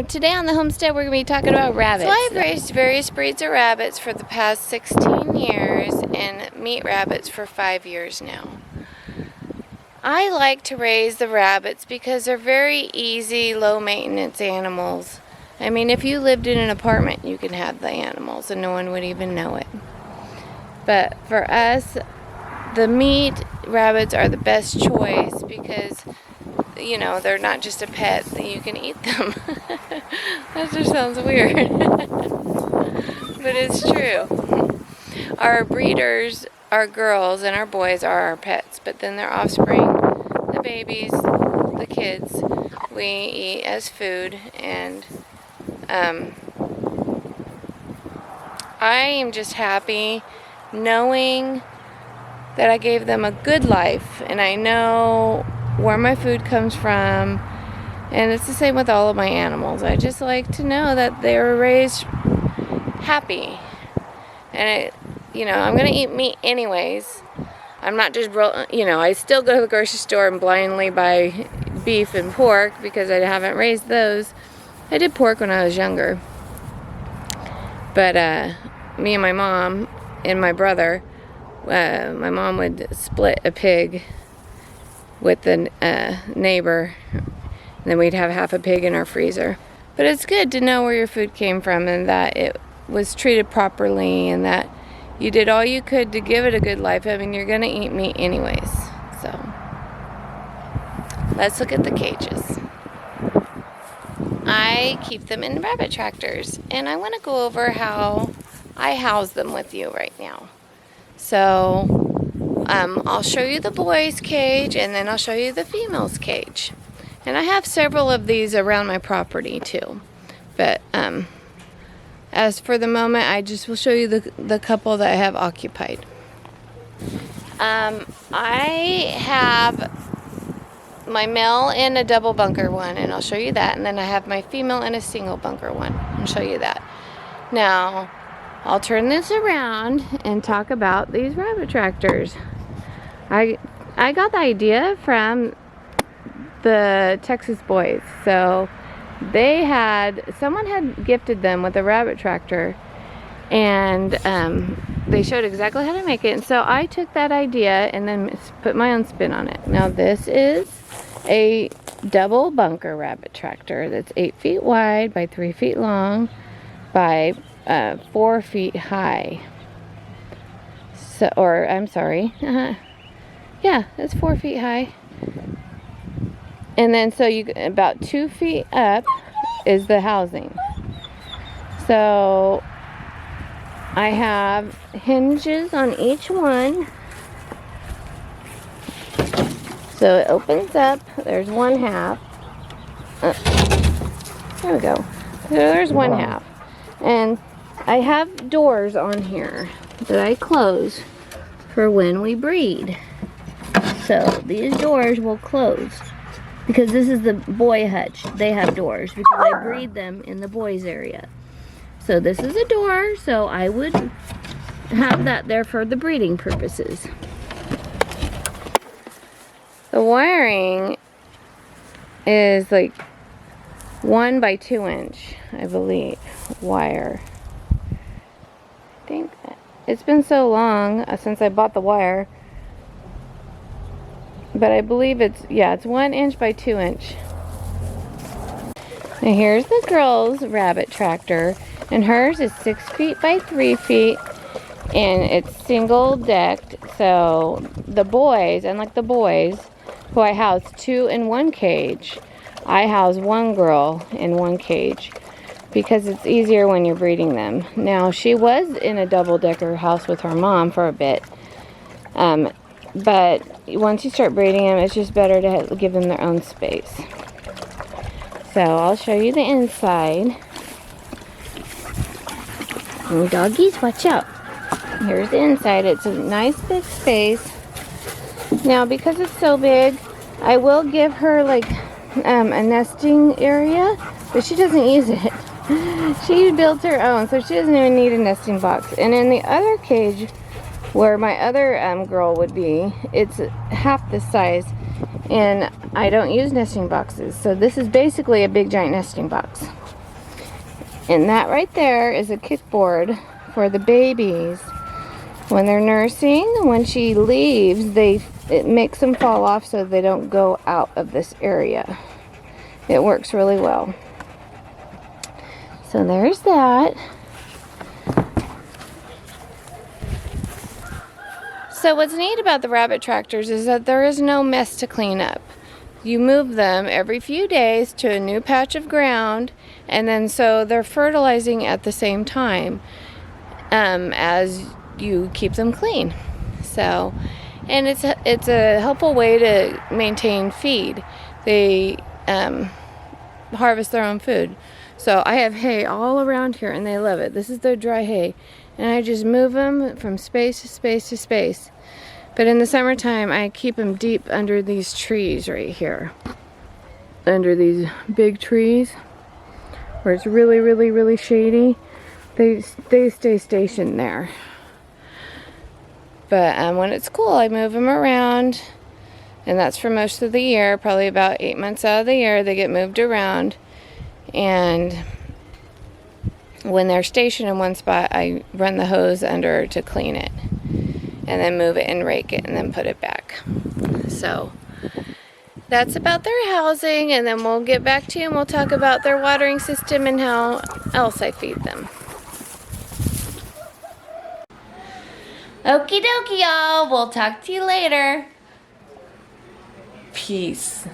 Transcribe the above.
Today on the homestead we're going to be talking about rabbits. So I've raised various breeds of rabbits for the past 16 years and meat rabbits for 5 years now. I like to raise the rabbits because they're very easy, low maintenance animals. I mean, if you lived in an apartment, you can have the animals and no one would even know it. But for us, the meat rabbits are the best choice because, you know, they're not just a pet, you can eat them. That just sounds weird. But it's true. Our breeders, our girls and our boys are our pets, but then their offspring, the babies, the kids, we eat as food. And I am just happy knowing that I gave them a good life, and I know where my food comes from, and it's the same with all of my animals. I just like to know that they were raised happy, and I'm gonna eat meat anyways. I'm not just, I still go to the grocery store and blindly buy beef and pork because I haven't raised those. I did pork when I was younger, but me and my mom and my brother, my mom would split a pig with the neighbor, and then we'd have half a pig in our freezer. But it's good to know where your food came from and that it was treated properly and that you did all you could to give it a good life. I mean, you're gonna eat meat anyways. So let's look at the cages. I keep them in rabbit tractors, and I want to go over how I house them with you right now. So I'll show you the boys' cage, and then I'll show you the females' cage. And I have several of these around my property too. But as for the moment, I just will show you the couple that I have occupied. I have my male in a double bunker one, and I'll show you that. And then I have my female in a single bunker one. I'll show you that. Now, I'll turn this around and talk about these rabbit tractors. I got the idea from the Texas boys. So someone had gifted them with a rabbit tractor, and they showed exactly how to make it. And so I took that idea and then put my own spin on it. Now this is a double bunker rabbit tractor that's 8 feet wide by 3 feet long by 4 feet high. So, or I'm sorry, yeah, it's 4 feet high. And then so about 2 feet up is the housing. So I have hinges on each one. So it opens up. There's one half. There we go. So there's one half. And I have doors on here that I close for when we breed. So these doors will close because this is the boy hutch. They have doors because I breed them in the boys area. So this is a door, so I would have that there for the breeding purposes. The wiring is like 1 by 2 inch, I believe, wire. I think it's been so long since I bought the wire, but I believe it's 1 inch by 2 inch. Now here's the girl's rabbit tractor, and hers is 6 feet by 3 feet, and it's single decked. So the boys, unlike the boys who I house 2 in 1 cage, I house 1 girl in 1 cage because it's easier when you're breeding them. Now, she was in a double-decker house with her mom for a bit, but once you start breeding them, it's just better to give them their own space. So I'll show you the inside. And doggies, watch out. Here's the inside. It's a nice big space. Now, because it's so big, I will give her like a nesting area, but she doesn't use it. She built her own, so she doesn't even need a nesting box. And in the other cage, where my other girl would be, it's half this size, and I don't use nesting boxes. So this is basically a big giant nesting box. And that right there is a kickboard for the babies. When they're nursing, when she leaves, it makes them fall off so they don't go out of this area. It works really well. So there's that. So what's neat about the rabbit tractors is that there is no mess to clean up. You move them every few days to a new patch of ground, and then so they're fertilizing at the same time as you keep them clean. So, and it's a helpful way to maintain feed. They harvest their own food. So I have hay all around here, and they love it. This is their dry hay, and I just move them from space to space to space. But in the summertime, I keep them deep under these trees right here. Under these big trees where it's really, really, really shady. They stay stationed there. But when it's cool, I move them around. And that's for most of the year. Probably about 8 months out of the year, they get moved around. And when they're stationed in one spot, I run the hose under to clean it. And then move it and rake it and then put it back. So that's about their housing, and then we'll get back to you and we'll talk about their watering system and how else I feed them. Okie dokie, y'all. We'll talk to you later. Peace.